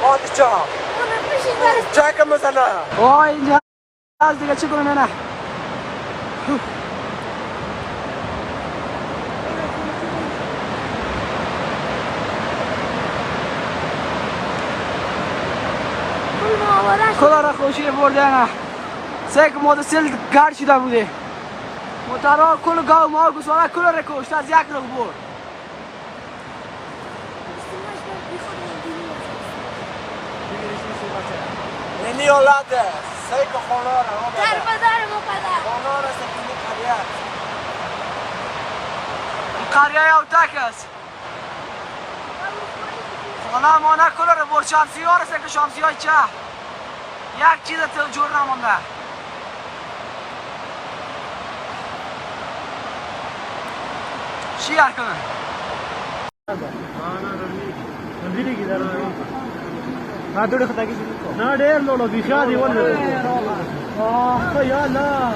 Padişahım. Çakın mı sana? Oy ince az diye çıkın önüne. Kolara خوشی برده نه سه که مدرسل گرد شده بوده مترا کل گاو ما گوساله کل را کشت از یک رو برد اینی اولاده سه که خوناره در بدر مقدر خوناره سکنی قریت قریه او تک است خانه مانه کل را برد شمسی ها رسه که شمسی های چه یک چیز تو جور نمونده چی هر کنه؟ نه ډېر لوړ دی شادي ولې یا الله